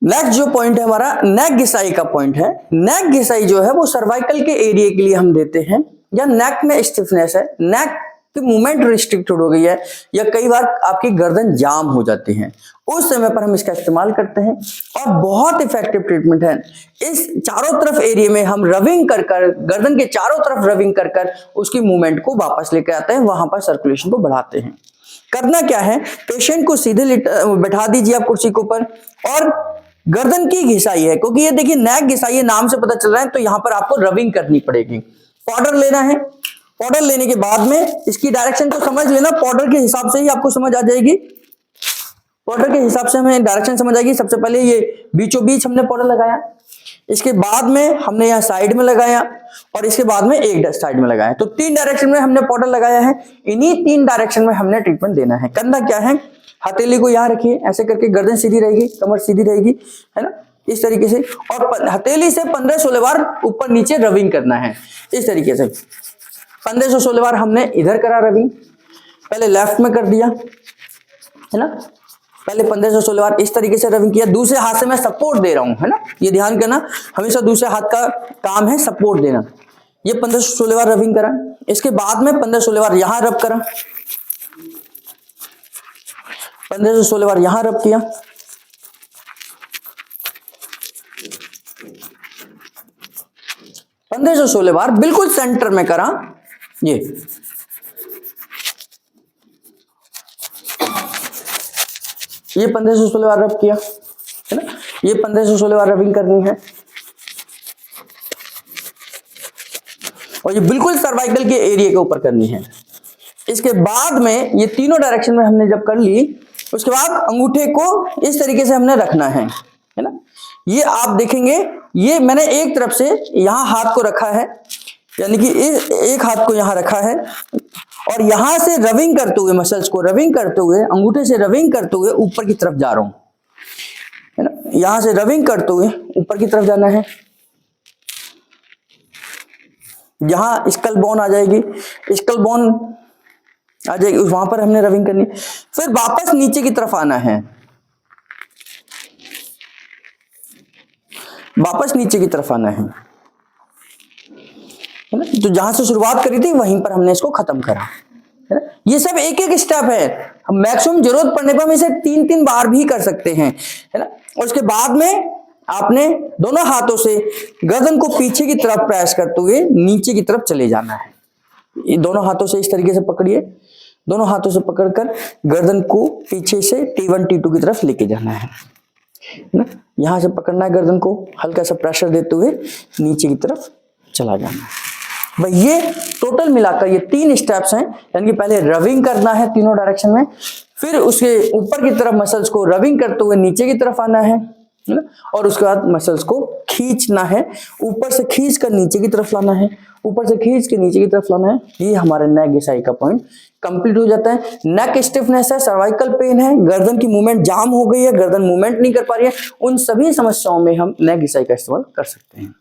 Next जो point है हमारा नेक घिसाई का पॉइंट है। नेक घिसाई जो है वो सर्वाइकल के एरिया के लिए हम देते हैं, या नेक में स्टिफनेस है, नेक की मूवमेंट रिस्ट्रिक्टेड हो गई है, या कई बार आपकी गर्दन जाम हो जाती है, उस समय पर हम इसका इस्तेमाल करते हैं और बहुत इफेक्टिव ट्रीटमेंट है। इस चारों तरफ एरिया में हम रबिंग कर कर, गर्दन के चारों तरफ रबिंग कर कर उसकी मूवमेंट को वापस लेकर आते हैं, वहां पर सर्कुलेशन को बढ़ाते हैं। करना क्या है, पेशेंट को सीधे बैठा दीजिए आप कुर्सी के ऊपर, और गर्दन की घिसाई है, क्योंकि ये देखिए नेक घिसाई है, नाम से पता चल रहा है, तो यहां पर आपको रबिंग करनी पड़ेगी। पाउडर लेना है, पाउडर लेने के बाद में इसकी डायरेक्शन को समझ लेना, पाउडर के हिसाब से ही आपको समझ आ जाएगी, पाउडर के हिसाब से हमें डायरेक्शन समझ आएगी। सबसे पहले ये बीचों बीच हमने पाउडर लगाया, इसके बाद में हमने यहाँ साइड में लगाया, और इसके बाद में एक साइड में लगाया, तो 3 डायरेक्शन में हमने पाउडर लगाया है। इन्हीं 3 डायरेक्शन में हमने ट्रीटमेंट देना है। करना क्या है, हथेली को यहाँ रखिए, ऐसे करके गर्दन सीधी रहेगी, कमर सीधी रहेगी, है ना, इस तरीके से, और हथेली से 15-16 बार ऊपर नीचे रबिंग करना है, इस तरीके से 1516 बार हमने इधर करा रबिंग, पहले लेफ्ट में कर दिया, है ना, पहले 1516 बार इस तरीके से रबिंग किया। दूसरे हाथ से मैं सपोर्ट दे रहा हूं, है ना, ये ध्यान करना, हमेशा दूसरे हाथ का काम है सपोर्ट देना। ये 1516 बार रबिंग करा, इसके बाद में 1516 बार यहां रब करा, 1516 बार यहां रब किया, 1516 बार बिल्कुल सेंटर में करा, ये 1516 बार रब किया, है ना, ये 1516 बार रबिंग करनी है, और ये बिल्कुल सर्वाइकल के एरिया के ऊपर करनी है। इसके बाद में ये तीनों डायरेक्शन में हमने जब कर ली, उसके बाद अंगूठे को इस तरीके से हमने रखना है ना, ये आप देखेंगे, ये मैंने एक तरफ से यहां हाथ को रखा है, यानी कि एक हाथ को यहां रखा है, और यहां से रबिंग करते हुए, मसल्स को रबिंग करते हुए, अंगूठे से रबिंग करते हुए ऊपर की तरफ जा रहा हूं, है ना, यहां से रबिंग करते हुए ऊपर की तरफ जाना है। यहां स्कल बोन आ जाएगी, स्कल बोन आ जाएगी, वहां पर हमने रबिंग करनी, फिर वापस नीचे की तरफ आना है, वापस नीचे की तरफ आना है ना, तो जहां से शुरुआत करी थी वहीं पर हमने इसको खत्म करा, है ना। ये सब एक एक स्टेप है, हम मैक्सिमम जरूरत पड़ने पर हम इसे 3-3 बार भी कर सकते हैं, है ना। और उसके बाद में आपने दोनों हाथों से गर्दन को पीछे की तरफ प्रेस करते हुए नीचे की तरफ चले जाना है। ये दोनों हाथों से इस तरीके से पकड़िए, दोनों हाथों से पकड़कर गर्दन को पीछे से T1 T2 की तरफ लेके जाना है ना, यहां से पकड़ना है गर्दन को, हल्का सा प्रेशर देते हुए नीचे की तरफ चला जाना है। भाई ये टोटल मिलाकर ये 3 स्टेप्स हैं, यानी कि पहले रबिंग करना है तीनों डायरेक्शन में, फिर उसके ऊपर की तरफ मसल्स को रबिंग करते हुए नीचे की तरफ आना है ना, और उसके बाद मसल्स को खींचना है, ऊपर से खींच कर नीचे की तरफ लाना है, ऊपर से खींच के नीचे की तरफ लाना है। ये हमारे नेक घिसाई का पॉइंट कंप्लीट हो जाता है। नेक स्टिफनेस है, सर्वाइकल पेन है, गर्दन की मूवमेंट जाम हो गई है, गर्दन मूवमेंट नहीं कर पा रही है, उन सभी समस्याओं में हम नेक घिसाई का इस्तेमाल कर सकते हैं।